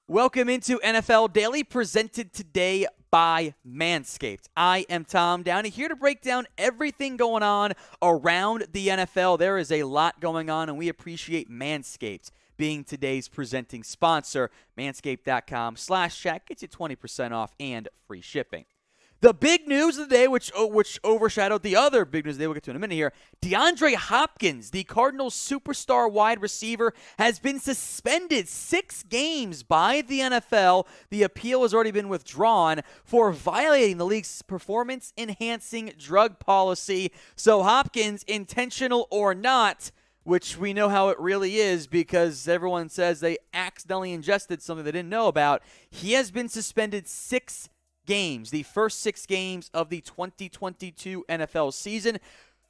Welcome into NFL Daily, presented today by Manscaped. I am Tom Downey, here to break down everything going on around the NFL. There is a lot going on, and we appreciate Manscaped being today's presenting sponsor. Manscaped.com/chat gets you 20% off and free shipping. The big news of the day, which overshadowed the other big news of the day, we'll get to in a minute here, DeAndre Hopkins, the Cardinals' superstar wide receiver, has been suspended 6 games by the NFL. The appeal has already been withdrawn for violating the league's performance-enhancing drug policy. So Hopkins, intentional or not, which we know how it really is because everyone says they accidentally ingested something they didn't know about, he has been suspended 6 games, the first 6 games of the 2022 NFL season.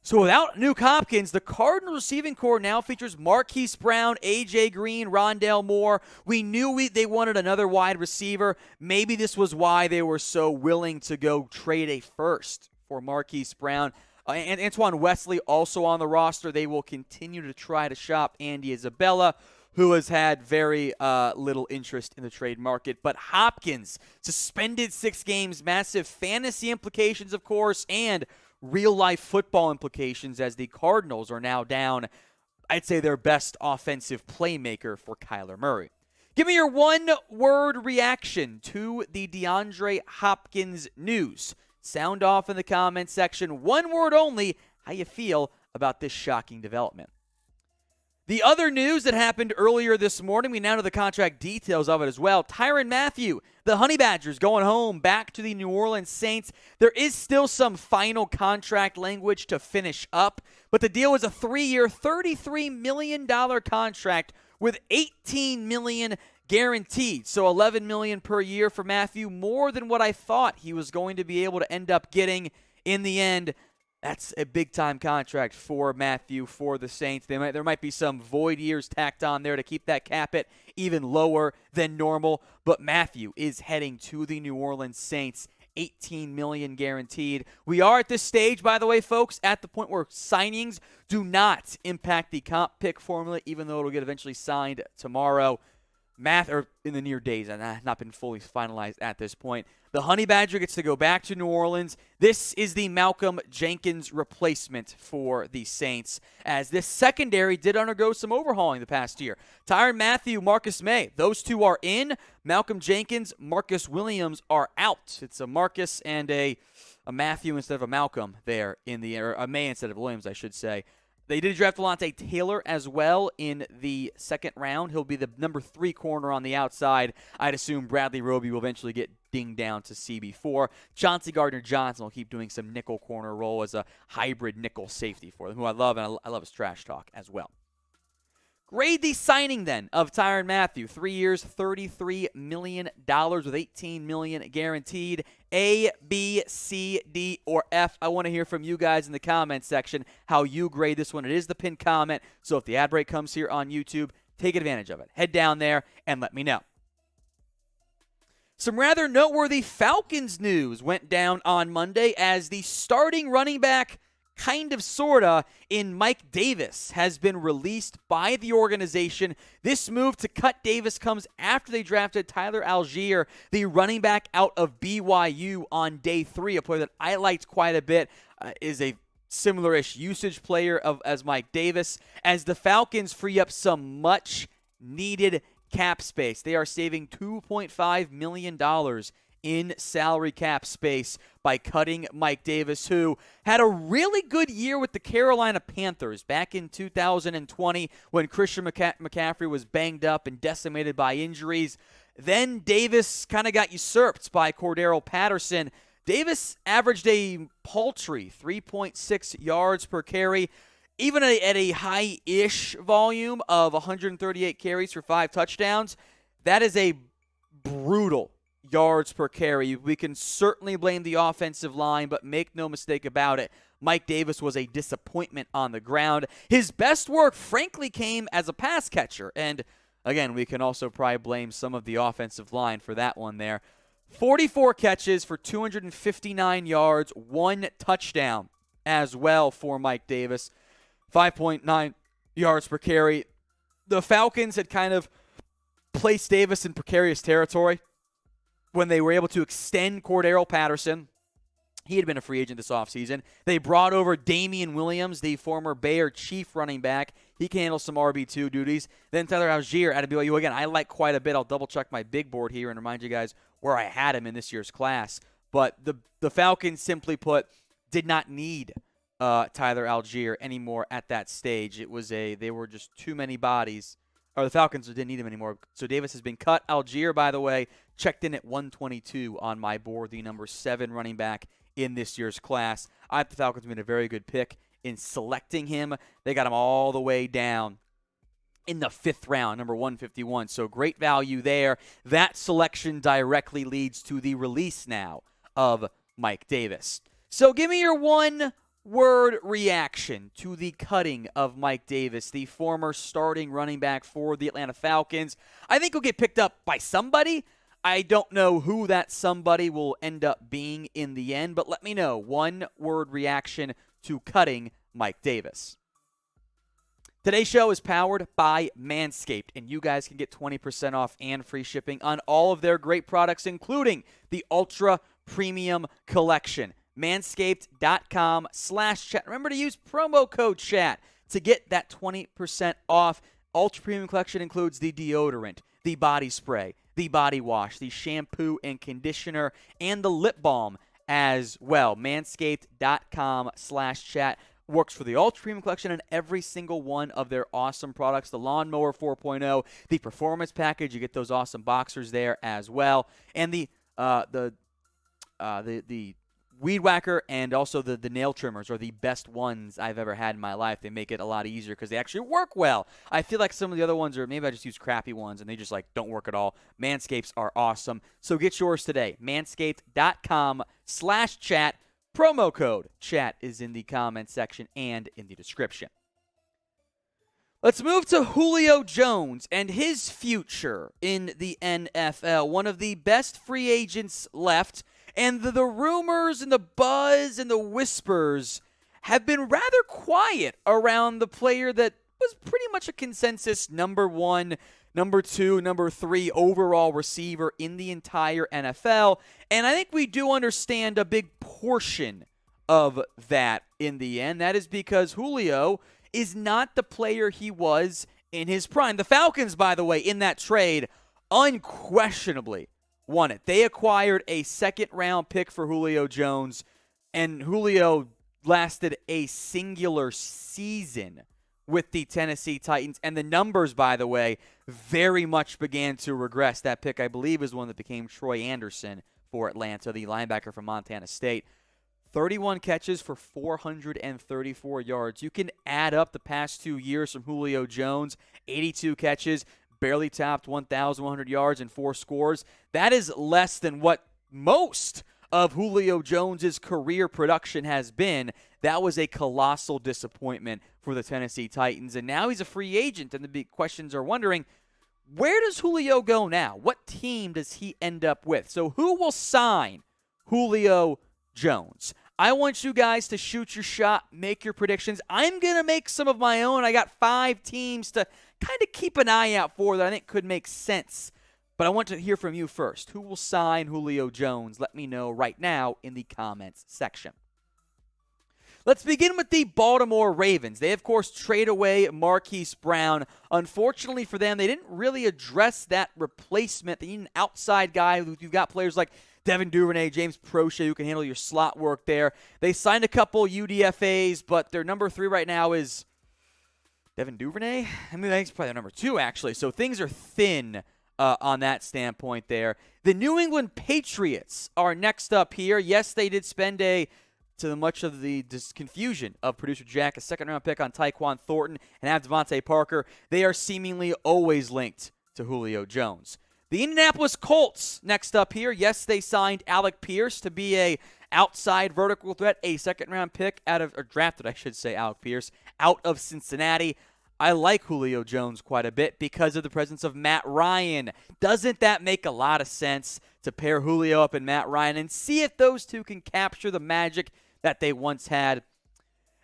So without Nuke Hopkins, the Cardinals receiving corps now features Marquise Brown, A.J. Green, Rondale Moore. We knew they wanted another wide receiver. Maybe this was why they were so willing to go trade a first for Marquise Brown. And Antoine Wesley also on the roster. They will continue to try to shop Andy Isabella, who has had very little interest in the trade market. But Hopkins, suspended 6 games, massive fantasy implications, of course, and real-life football implications as the Cardinals are now down, I'd say, their best offensive playmaker for Kyler Murray. Give me your one-word reaction to the DeAndre Hopkins news. Sound off in the comments section. One word only, how you feel about this shocking development. The other news that happened earlier this morning, we now know the contract details of it as well. Tyrann Mathieu, the Honey Badgers, going home back to the New Orleans Saints. There is still some final contract language to finish up, but the deal was a 3-year, $33 million contract with $18 million guaranteed. So $11 million per year for Mathieu, more than what I thought he was going to be able to end up getting in the end. That's a big-time contract for Mathieu, for the Saints. There might be some void years tacked on there to keep that cap hit even lower than normal. But Mathieu is heading to the New Orleans Saints, $18 million guaranteed. We are at this stage, by the way, folks, at the point where signings do not impact the comp pick formula, even though it'll get eventually signed tomorrow. Or in the near days, and not been fully finalized at this point. The Honey Badger gets to go back to New Orleans. This is the Malcolm Jenkins replacement for the Saints, as this secondary did undergo some overhauling the past year. Tyrann Mathieu, Marcus May, those two are in. Malcolm Jenkins, Marcus Williams are out. It's a Marcus and a Mathieu instead of a Malcolm there or a May instead of Williams, I should say. They did draft Alontae Taylor as well in the second round. He'll be the number 3 corner on the outside. I'd assume Bradley Roby will eventually get dinged down to CB4. Chauncey Gardner-Johnson will keep doing some nickel corner role as a hybrid nickel safety for them, who I love, and I love his trash talk as well. Grade the signing then of Tyrann Mathieu. 3 years, $33 million with $18 million guaranteed. A, B, C, D, or F. I want to hear from you guys in the comments section how you grade this one. It is the pinned comment, so if the ad break comes here on YouTube, take advantage of it. Head down there and let me know. Some rather noteworthy Falcons news went down on Monday as the starting running back, kind of, sorta, in Mike Davis has been released by the organization. This move to cut Davis comes after they drafted Tyler Algier, the running back out of BYU, on day 3. A player that I liked quite a bit, is a similar-ish usage player as Mike Davis, as the Falcons free up some much-needed cap space. They are saving $2.5 million in salary cap space by cutting Mike Davis, who had a really good year with the Carolina Panthers back in 2020 when Christian McCaffrey was banged up and decimated by injuries. Then Davis kind of got usurped by Cordero Patterson. Davis averaged a paltry 3.6 yards per carry, even at a high-ish volume of 138 carries for 5 touchdowns. That is a brutal yards per carry. We can certainly blame the offensive line, but make no mistake about it, Mike Davis was a disappointment on the ground. His best work, frankly, came as a pass catcher. And, again, we can also probably blame some of the offensive line for that one there. 44 catches for 259 yards, 1 touchdown as well for Mike Davis. 5.9 yards per carry. The Falcons had kind of placed Davis in precarious territory when they were able to extend Cordero Patterson. He had been a free agent this offseason. They brought over Damian Williams, the former Bayer Chief running back. He can handle some RB2 duties. Then Tyler Algier out of BYU. Again, I like quite a bit. I'll double-check my big board here and remind you guys where I had him in this year's class. But the Falcons, simply put, did not need Tyler Algier anymore at that stage. They were just too many bodies. Or the Falcons didn't need him anymore. So Davis has been cut. Algier, by the way, checked in at 122 on my board, the number 7 running back in this year's class. I thought the Falcons made a very good pick in selecting him. They got him all the way down in the 5th round, number 151. So great value there. That selection directly leads to the release now of Mike Davis. So give me your one-word reaction to the cutting of Mike Davis, the former starting running back for the Atlanta Falcons. I think he'll get picked up by somebody. I don't know who that somebody will end up being in the end, but let me know. One-word reaction to cutting Mike Davis. Today's show is powered by Manscaped, and you guys can get 20% off and free shipping on all of their great products, including the Ultra Premium Collection. Manscaped.com/chat. Remember to use promo code CHAT to get that 20% off. Ultra Premium Collection includes the deodorant, the body spray, the body wash, the shampoo and conditioner, and the lip balm as well. Manscaped.com/chat works for the Ultra Premium Collection and every single one of their awesome products. The Lawnmower 4.0, the Performance Package, you get those awesome boxers there as well, and the Weed Whacker and also the nail trimmers are the best ones I've ever had in my life. They make it a lot easier because they actually work well. I feel like some of the other ones are, maybe I just use crappy ones and they just don't work at all. Manscapes are awesome. So get yours today. Manscaped.com/chat. Promo code CHAT is in the comment section and in the description. Let's move to Julio Jones and his future in the NFL. One of the best free agents left. And the rumors and the buzz and the whispers have been rather quiet around the player that was pretty much a consensus number 1, number 2, number 3 overall receiver in the entire NFL. And I think we do understand a big portion of that in the end. That is because Julio is not the player he was in his prime. The Falcons, by the way, in that trade, unquestionably won it. They acquired a 2nd-round pick for Julio Jones, and Julio lasted a singular season with the Tennessee Titans. And the numbers, by the way, very much began to regress. That pick, I believe, is one that became Troy Anderson for Atlanta, the linebacker from Montana State. 31 catches for 434 yards. You can add up the past 2 years from Julio Jones, 82 catches, barely topped 1,100 yards and 4 scores. That is less than what most of Julio Jones' career production has been. That was a colossal disappointment for the Tennessee Titans. And now he's a free agent, and the big questions are wondering, where does Julio go now? What team does he end up with? So who will sign Julio Jones? I want you guys to shoot your shot, make your predictions. I'm going to make some of my own. I got 5 teams to kind of keep an eye out for that I think could make sense. But I want to hear from you first. Who will sign Julio Jones? Let me know right now in the comments section. Let's begin with the Baltimore Ravens. They, of course, trade away Marquise Brown. Unfortunately for them, they didn't really address that replacement. They need an outside guy. You've got players like Devin Duvernay, James Prochet, who can handle your slot work there. They signed a couple UDFAs, but their number 3 right now is Devin Duvernay? I mean, I think it's probably their number 2, actually. So things are thin on that standpoint there. The New England Patriots are next up here. Yes, they did spend to much of the confusion of producer Jack, a 2nd-round pick on Tyquan Thornton and have Devontae Parker. They are seemingly always linked to Julio Jones. The Indianapolis Colts next up here. Yes, they signed Alec Pierce to be a outside vertical threat, a 2nd-round pick drafted Alec Pierce out of Cincinnati. I like Julio Jones quite a bit because of the presence of Matt Ryan. Doesn't that make a lot of sense to pair Julio up and Matt Ryan and see if those two can capture the magic that they once had?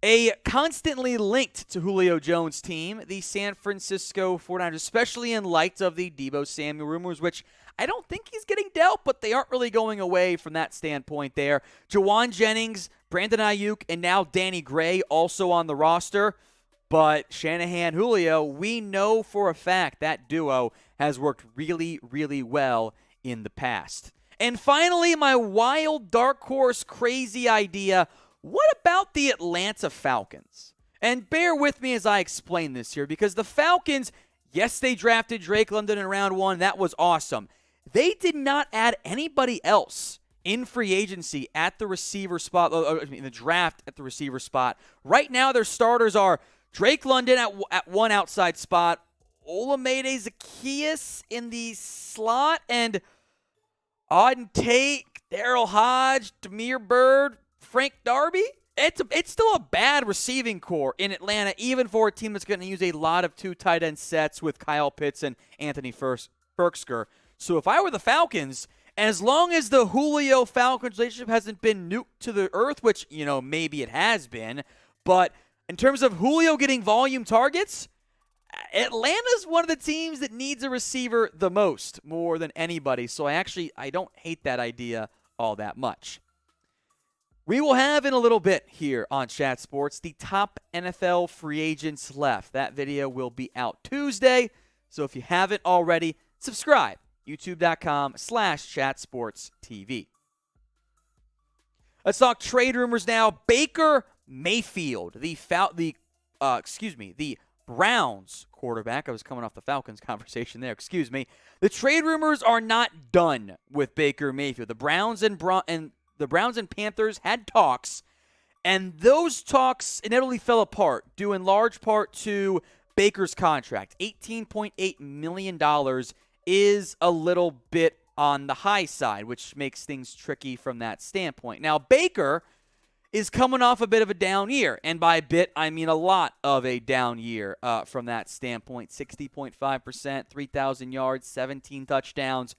A constantly linked to Julio Jones team, the San Francisco 49ers, especially in light of the Deebo Samuel rumors, which I don't think he's getting dealt, but they aren't really going away from that standpoint there. Jawan Jennings, Brandon Ayuk, and now Danny Gray also on the roster. But Shanahan, Julio, we know for a fact that duo has worked really, really well in the past. And finally, my wild, dark horse, crazy idea. What about the Atlanta Falcons? And bear with me as I explain this here, because the Falcons, yes, they drafted Drake London in round 1. That was awesome. They did not add anybody else in free agency at the receiver spot, in the draft at the receiver spot. Right now, their starters are Drake London at one outside spot, Olamide Zaccheaus in the slot, and Auden Tate, Darrell Hodge, Damiere Byrd, Frank Darby. It's still a bad receiving core in Atlanta, even for a team that's going to use a lot of 2 tight end sets with Kyle Pitts and Anthony Firkser. So if I were the Falcons, as long as the Julio Falcons relationship hasn't been nuked to the earth, which, maybe it has been, but in terms of Julio getting volume targets, Atlanta's one of the teams that needs a receiver the most, more than anybody. So I don't hate that idea all that much. We will have in a little bit here on Chat Sports the top NFL free agents left. That video will be out Tuesday. So if you haven't already, subscribe. YouTube.com/ChatSportsTV. Let's talk trade rumors now. Baker Mayfield, the Browns quarterback. I was coming off the Falcons conversation there. Excuse me. The trade rumors are not done with Baker Mayfield. The Browns and Panthers had talks, and those talks inevitably fell apart, due in large part to Baker's contract. $18.8 million is a little bit on the high side, which makes things tricky from that standpoint. Now, Baker is coming off a bit of a down year, and by a bit, I mean a lot of a down year from that standpoint. 60.5%, 3,000 yards, 17 touchdowns.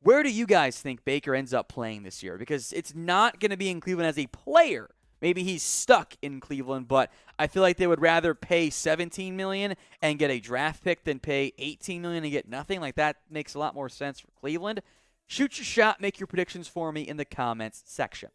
Where do you guys think Baker ends up playing this year? Because it's not going to be in Cleveland as a player. Maybe he's stuck in Cleveland, but I feel like they would rather pay $17 million and get a draft pick than pay $18 million and get nothing. Like, that makes a lot more sense for Cleveland. Shoot your shot. Make your predictions for me in the comments section.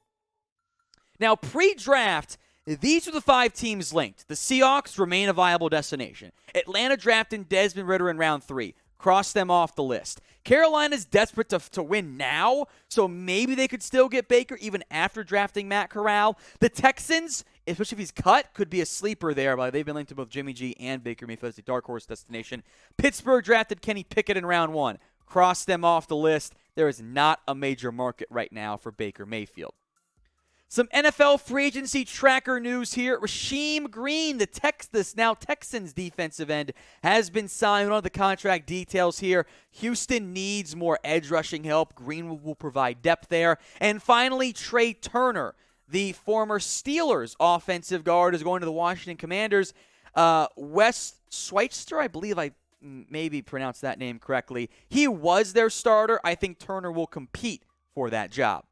Now, pre-draft, these are the 5 teams linked. The Seahawks remain a viable destination. Atlanta drafting Desmond Ridder in round 3. Cross them off the list. Carolina's desperate to win now, so maybe they could still get Baker even after drafting Matt Corral. The Texans, especially if he's cut, could be a sleeper there, but they've been linked to both Jimmy G and Baker Mayfield as a dark horse destination. Pittsburgh drafted Kenny Pickett in round 1. Cross them off the list. There is not a major market right now for Baker Mayfield. Some NFL free agency tracker news here. Rasheem Green, the Texans defensive end, has been signed. One of the contract details here. Houston needs more edge rushing help. Green will provide depth there. And finally, Trey Turner, the former Steelers offensive guard, is going to the Washington Commanders. Wes Schweitzer, I believe I maybe pronounced that name correctly. He was their starter. I think Turner will compete for that job.